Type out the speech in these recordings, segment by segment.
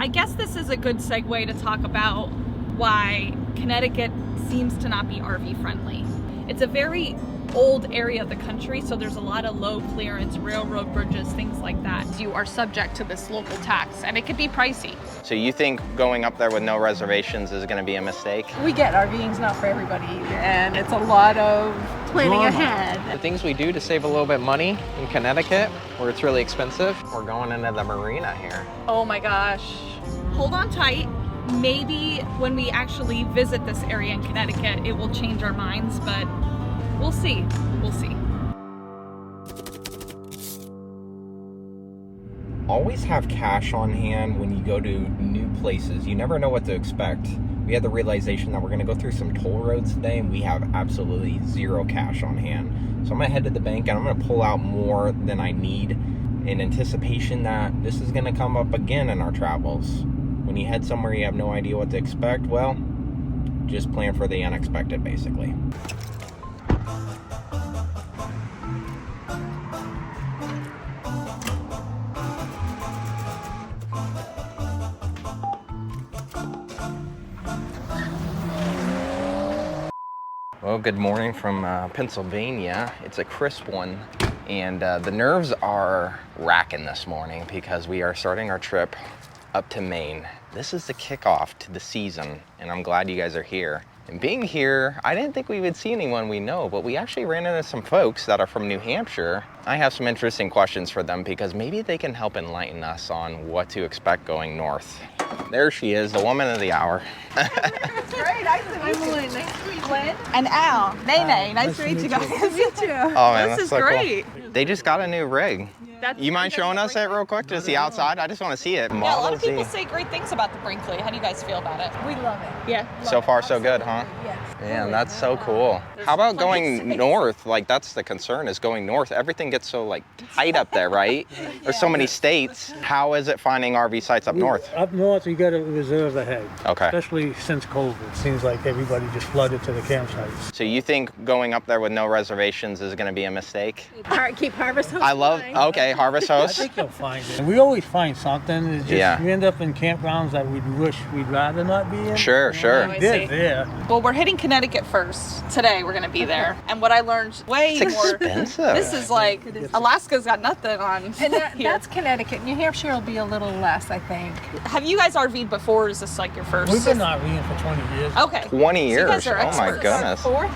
I guess this is a good segue to talk about why Connecticut seems to not be RV friendly. It's a very old area of the country, so there's a lot of low clearance, railroad bridges, things like that. You are subject to this local tax, and it could be pricey. So you think going up there with no reservations is going to be a mistake? We get RVing's not for everybody, and it's a lot of planning ahead. The things we do to save a little bit of money in Connecticut, where it's really expensive. We're going into the Marina here. Oh my gosh. Hold on tight. Maybe when we actually visit this area in Connecticut, it will change our minds, but we'll see. We'll see. Always have cash on hand when you go to new places. You never know what to expect. We had the realization that we're going to go through some toll roads today, and we have absolutely zero cash on hand. So I'm going to head to the bank and I'm going to pull out more than I need in anticipation that this is going to come up again in our travels. When you head somewhere you have no idea what to expect, well, just plan for the unexpected, basically. Well, good morning from Pennsylvania. It's a crisp one, and the nerves are racking this morning because we are starting our trip up to Maine. This is the kickoff to the season, and I'm glad you guys are here. And being here, I didn't think we would see anyone we know, but we actually ran into some folks that are from New Hampshire. I have some interesting questions for them because maybe they can help enlighten us on what to expect going north. There she is, the woman of the hour. That's great. Nice to meet you. Nice to meet you. Glenn. And Al, Nene, nice to meet you guys. Nice to meet you. Oh man, This that's is so great. Cool. They just got a new rig. You mind showing us it real quick to see outside? I just want to see it. Yeah, a lot of people say great things about the Brinkley. How do you guys feel about it? We love it. Yeah. So far, so good, huh? Yes. Man, that's so cool. How about going north? Like, that's the concern, is going north. Everything gets so, like, tight up there, right? There's so many states. How is it finding RV sites up north? Up north, you got to reserve ahead. Okay. Especially since COVID. Seems like everybody just flooded to the campsites. So you think going up there with no reservations is going to be a mistake? Keep Harvest Host. I love, okay, Harvest I Host. think you'll find it. And we always find something. It's just, Yeah. we end up in campgrounds that we wish we'd rather not be in. Sure, sure. I They're see. there. Well, we're hitting Connecticut first. Today we're gonna be there. And what I learned way It's more. expensive. This is like, Alaska's got nothing on And here. that's Connecticut. New Hampshire will be a little less, I think. Have you guys RV'd before, or is this like your first? We've been RVing for 20 years. Okay. 20 So you years. guys are Oh my experts. goodness. Fourth?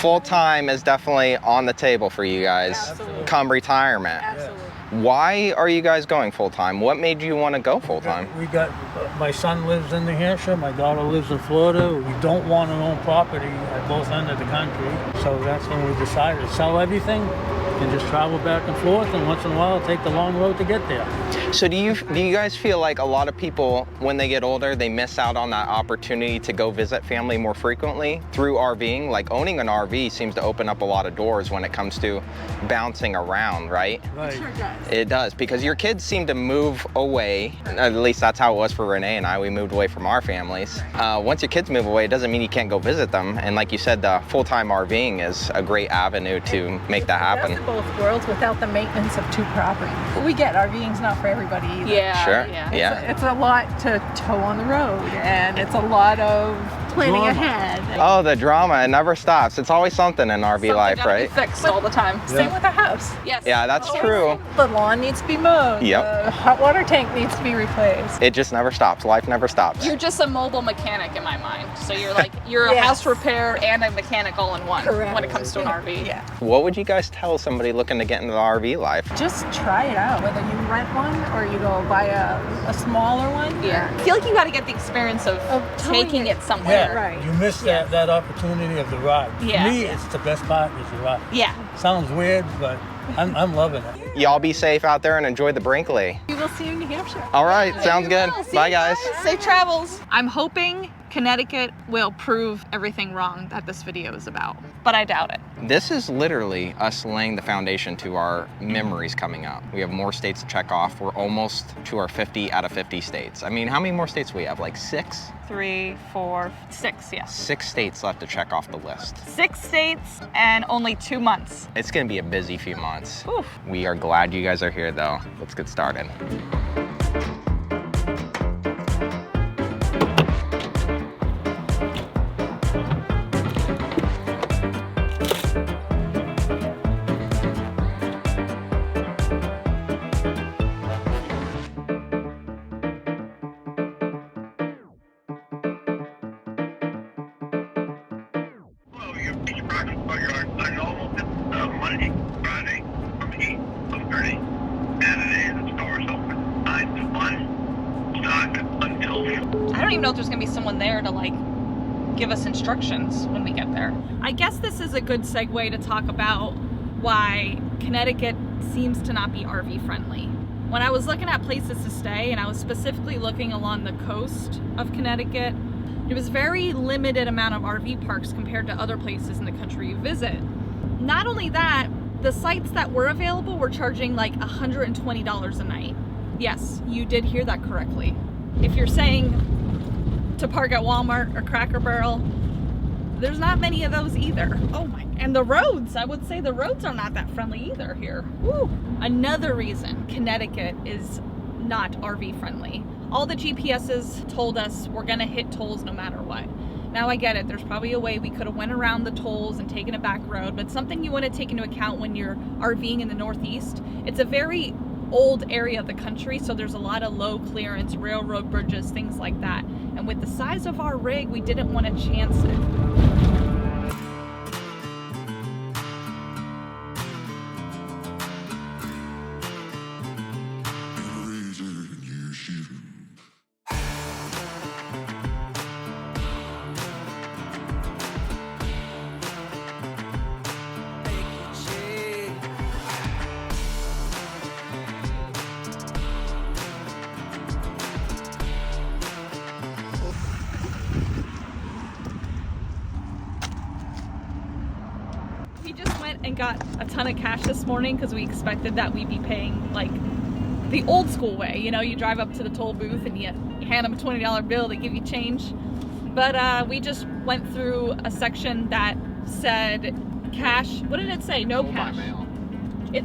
Full time is definitely on the table for you guys. Absolutely. Come retirement. Absolutely. Why are you guys going full time? What made you want to go full time? We got, my son lives in New Hampshire, my daughter lives in Florida. We don't want to own property at both ends of the country. So that's when we decided to sell everything and just travel back and forth, and once in a while take the long road to get there. So do you guys feel like a lot of people, when they get older, they miss out on that opportunity to go visit family more frequently through RVing? Like, owning an RV seems to open up a lot of doors when it comes to bouncing around, right? Right. Sure does. It does, because your kids seem to move away. At least that's how it was for Renee and I. We moved away from our families. Once your kids move away, it doesn't mean you can't go visit them. And like you said, the full-time RVing is a great avenue to make that happen. Best of both worlds without the maintenance of two properties. We get RVing's not for everybody either. Yeah. Sure. Yeah. It's a lot to tow on the road, and it's a lot of planning Drama. ahead. Oh, the drama, it never stops. It's always something in RV life, Something gotta right? be fixed all the time. Same with the house. Yes. Yeah, that's true. The lawn needs to be mowed. Yep. The hot water tank needs to be replaced. It just never stops. Life never stops. You're just a mobile mechanic in my mind. So you're like, you're a Yes. house repair and a mechanic all in one Correct. when it comes to an RV. Yeah. What would you guys tell somebody looking to get into the RV life? Just try it out. Whether you rent one or you go buy a smaller one. Yeah. I feel like you got to get the experience of towing taking it. it somewhere. Yeah, Right. you miss that opportunity of the ride. Yeah. For me, it's the best part is the ride. Yeah. Sounds weird, but I'm loving it. Y'all be safe out there and enjoy the Brinkley. We will see you in New Hampshire. All right, sounds good. Bye, guys. Safe travels. I'm hoping Connecticut will prove everything wrong that this video is about, but I doubt it. This is literally us laying the foundation to our memories coming up. We have more states to check off. We're almost to our 50 out of 50 states. I mean, how many more states do we have? Like 6? 3, 4, 6, yes. 6 states left to check off the list. 6 states and only 2 months. It's gonna be a busy few months. Oof. We are glad you guys are here though. Let's get started. Each practice by yard. I normal Monday, Friday from 8 to 30. Saturday the store is open 9 to 1. Stock until. I don't even know if there's gonna be someone there to like give us instructions when we get there. I guess this is a good segue to talk about why Connecticut seems to not be RV friendly. When I was looking at places to stay, and I was specifically looking along the coast of Connecticut, there was very limited amount of RV parks compared to other places in the country you visit. Not only that, the sites that were available were charging like $120 a night. Yes, you did hear that correctly. If you're saying to park at Walmart or Cracker Barrel, there's not many of those either. Oh my, and the roads, I would say the roads are not that friendly either here. Woo. Another reason Connecticut is not RV friendly. All the GPSs told us we're gonna hit tolls no matter what. Now I get it, there's probably a way we could have went around the tolls and taken a back road, but something you wanna take into account when you're RVing in the Northeast, it's a very old area of the country, so there's a lot of low clearance, railroad bridges, things like that. And with the size of our rig, we didn't want to chance it. And got a ton of cash this morning because we expected that we'd be paying like the old school way. You know, you drive up to the toll booth and you hand them a $20 bill, they give you change. But we just went through a section that said cash. What did it say? No cash.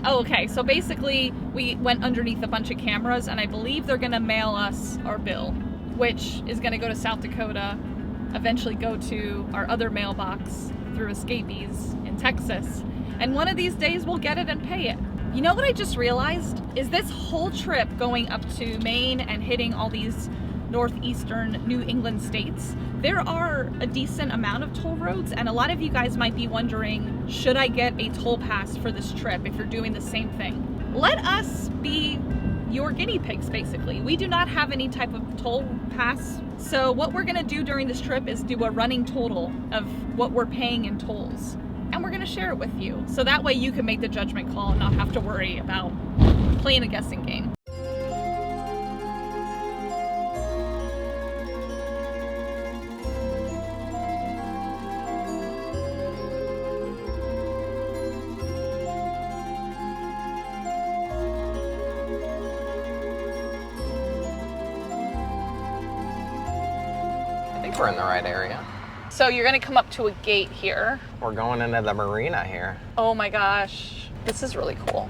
Oh, okay. So basically we went underneath a bunch of cameras and I believe they're gonna mail us our bill, which is gonna go to South Dakota, eventually go to our other mailbox through Escapees in Texas. And one of these days we'll get it and pay it. You know what I just realized? Is this whole trip going up to Maine and hitting all these northeastern New England states, there are a decent amount of toll roads, and a lot of you guys might be wondering, should I get a toll pass for this trip if you're doing the same thing? Let us be your guinea pigs, basically. We do not have any type of toll pass, so what we're gonna do during this trip is do a running total of what we're paying in tolls. And we're gonna share it with you. So that way you can make the judgment call and not have to worry about playing a guessing game. I think we're in the right area. So you're gonna come up to a gate here. We're going into the marina here. Oh my gosh, this is really cool.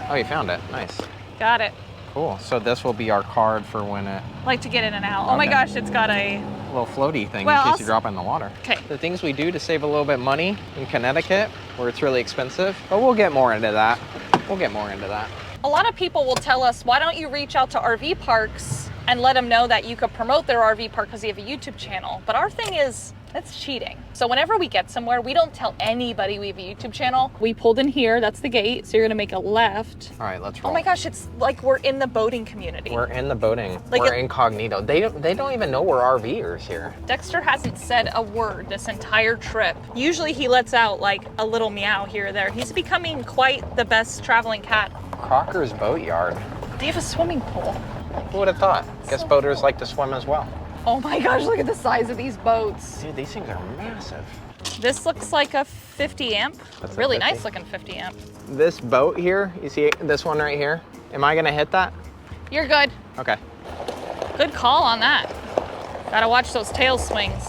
Oh, you found it. Nice. Got it. Cool. So this will be our card for when it... Like to get in and out. Oh my Okay. gosh, it's got a... little floaty thing Well, in case you drop it in the water. Okay. The things we do to save a little bit of money in Connecticut, where it's really expensive, but we'll get more into that. We'll get more into that. A lot of people will tell us, why don't you reach out to RV parks and let them know that you could promote their RV park because you have a YouTube channel. But our thing is, that's cheating. So whenever we get somewhere, we don't tell anybody we have a YouTube channel. We pulled in here, that's the gate, so you're gonna make a left. All right, let's roll. Oh my gosh, it's like we're in the boating community. We're in the boating. Like we're a- incognito. They don't even know we're RVers here. Dexter hasn't said a word this entire trip. Usually he lets out like a little meow here or there. He's becoming quite the best traveling cat. Crocker's Boatyard. They have a swimming pool. Who would have thought? Guess boaters like to swim as well. Oh my gosh, look at the size of these boats. Dude, these things are massive. This looks like a 50 amp. That's a Really 50. nice looking 50 amp. This boat here, you see this one right here? Am I gonna hit that? You're good. Okay. Good call on that. Gotta watch those tail swings.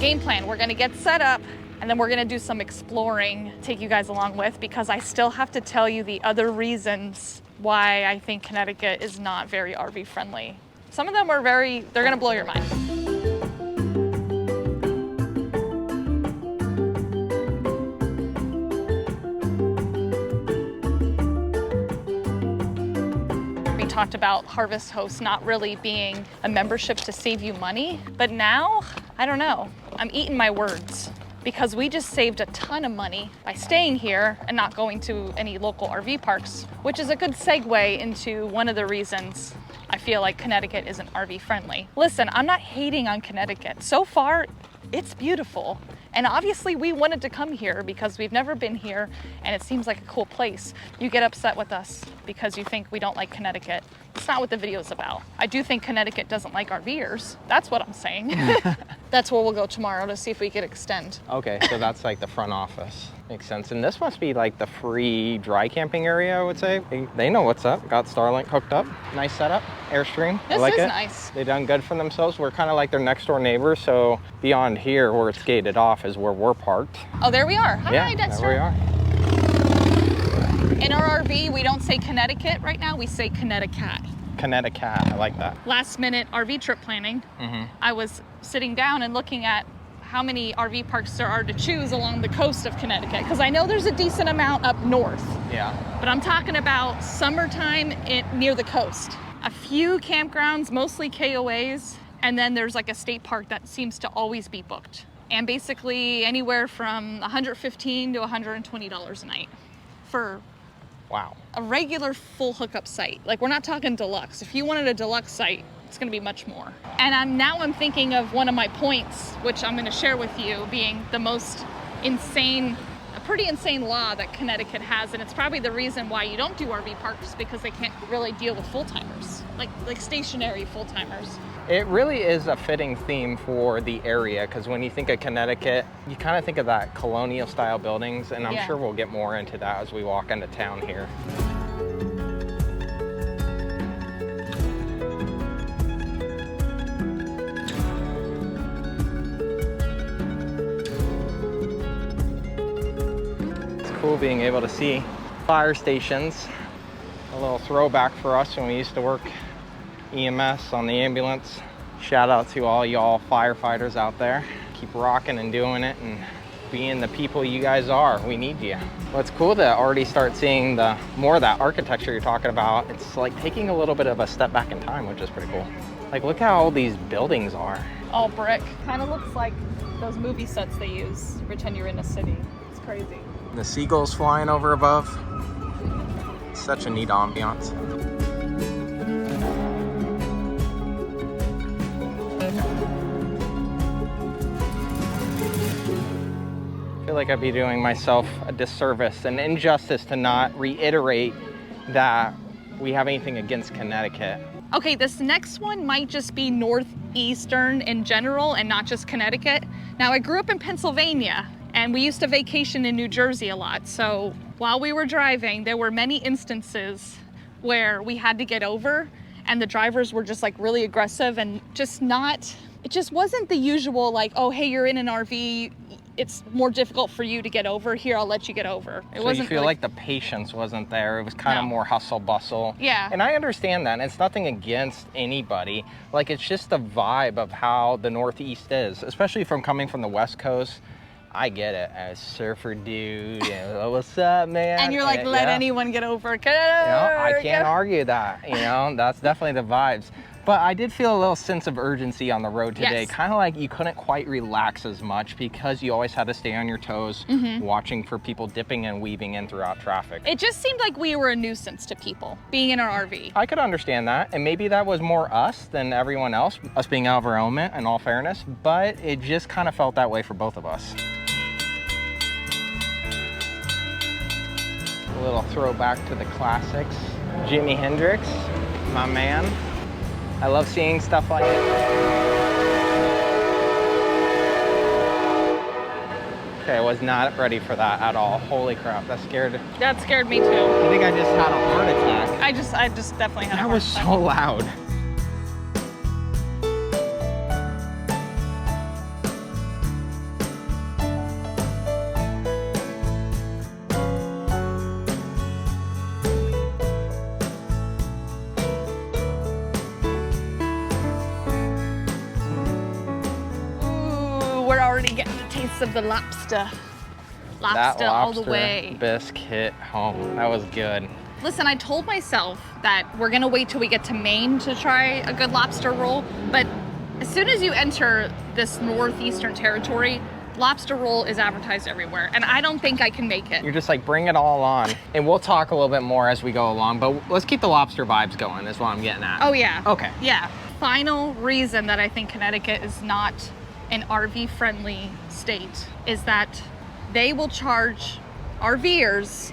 Game plan, we're gonna get set up and then we're gonna do some exploring, take you guys along with, because I still have to tell you the other reasons why I think Connecticut is not very RV friendly. Some of them are they're gonna blow your mind. We talked about Harvest Host not really being a membership to save you money, but now, I don't know, I'm eating my words because we just saved a ton of money by staying here and not going to any local RV parks, which is a good segue into one of the reasons I feel like Connecticut isn't RV friendly. Listen, I'm not hating on Connecticut. So far, it's beautiful. And obviously we wanted to come here because we've never been here and it seems like a cool place. You get upset with us because you think we don't like Connecticut. It's not what the video is about. I do think Connecticut doesn't like RVers. That's what I'm saying. That's where we'll go tomorrow to see if we could extend. Okay, so that's like the front office. Makes sense. And this must be like the free dry camping area, I would say. They know what's up. Got Starlink hooked up. Nice setup. Airstream. This I like is it. nice. They done good for themselves. We're kind of like their next door neighbors. So beyond here, where it's gated off, is where we're parked. Oh, there we are. Hi, Yeah, Dexter. there we are. In our RV, we don't say Connecticut right now, we say Connecticut. Connecticut. I like that. Last minute RV trip planning, I was sitting down and looking at how many RV parks there are to choose along the coast of Connecticut, because I know there's a decent amount up north. Yeah. But I'm talking about summertime near the coast. A few campgrounds, mostly KOAs, and then there's like a state park that seems to always be booked. And basically anywhere from $115 to $120 a night for Wow. a regular full hookup site. Like, we're not talking deluxe. If you wanted a deluxe site, it's gonna be much more. And I'm thinking of one of my points, which I'm gonna share with you, being the most insane, a pretty insane law that Connecticut has, and it's probably the reason why you don't do RV parks, because they can't really deal with full-timers, like stationary full-timers. It really is a fitting theme for the area, because when you think of Connecticut, you kind of think of that colonial style buildings, and I'm sure we'll get more into that as we walk into town here. It's cool being able to see fire stations. A little throwback for us when we used to work EMS on the ambulance. Shout out to all y'all firefighters out there. Keep rocking and doing it and being the people you guys are. We need you. Well, it's cool to already start seeing the more of that architecture you're talking about. It's like taking a little bit of a step back in time, which is pretty cool. Like, look how all these buildings are. All brick. Kind of looks like those movie sets they use to pretend you're in a city. It's crazy. The seagulls flying over above. Such a neat ambiance. I feel like I'd be doing myself a disservice, an injustice to not reiterate that we have anything against Connecticut. Okay, this next one might just be northeastern in general and not just Connecticut. Now, I grew up in Pennsylvania and we used to vacation in New Jersey a lot. So while we were driving, there were many instances where we had to get over and the drivers were just like really aggressive and just not, it just wasn't the usual like, oh, hey, you're in an RV, it's more difficult for you to get over. Here, I'll let you get over. It So wasn't you feel really, like the patience wasn't there. It was kind of more hustle bustle. Yeah. And I understand that. And it's nothing against anybody. Like, it's just the vibe of how the Northeast is, especially from coming from the West Coast. I get it. As a surfer dude, and, what's up, man? and you're like, let anyone get over. Get You know, I over, can't argue that. You know, that's definitely the vibes. But I did feel a little sense of urgency on the road today. Yes. Kind of like you couldn't quite relax as much because you always had to stay on your toes, watching for people dipping and weaving in throughout traffic. It just seemed like we were a nuisance to people being in our RV. I could understand that, and maybe that was more us than everyone else, us being out of our element in all fairness, but it just kind of felt that way for both of us. A little throwback to the classics. Jimi Hendrix, my man. I love seeing stuff like it. Okay, I was not ready for that at all. Holy crap, that scared me. That scared me too. I think I just had a heart attack. I just definitely had a That heart was attack. so loud. Ooh, we're already getting the taste of the lobster. That Lobster all the lobster way. bisque hit home. That was good. Listen, I told myself that we're gonna wait till we get to Maine to try a good lobster roll, but as soon as you enter this northeastern territory, lobster roll is advertised everywhere, and I don't think I can make it. You're just like, bring it all on. And we'll talk a little bit more as we go along, but let's keep the lobster vibes going is what I'm getting at. Oh yeah. Okay. Yeah. Final reason that I think Connecticut is not an RV friendly state is that they will charge RVers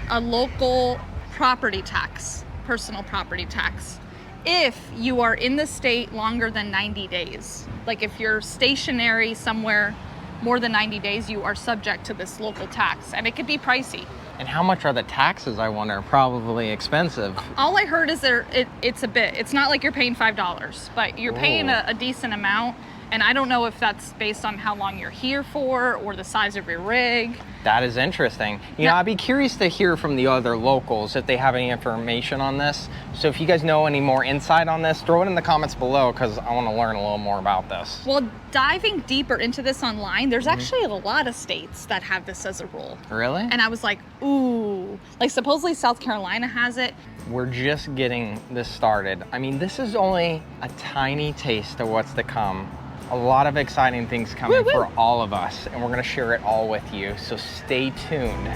a local property tax, personal property tax, if you are in the state longer than 90 days. Like if you're stationary somewhere more than 90 days, you are subject to this local tax, and it could be pricey. And how much are the taxes, I wonder? Probably expensive. All I heard is it's a bit. It's not like you're paying $5, but you're paying a decent amount. And I don't know if that's based on how long you're here for or the size of your rig. That is interesting. You know, I'd be curious to hear from the other locals if they have any information on this. So if you guys know any more insight on this, throw it in the comments below, because I want to learn a little more about this. Well, diving deeper into this online, there's actually a lot of states that have this as a rule. Really? And I was like, ooh. Like supposedly South Carolina has it. We're just getting this started. I mean, this is only a tiny taste of what's to come. A lot of exciting things coming for all of us, and we're gonna share it all with you, so stay tuned.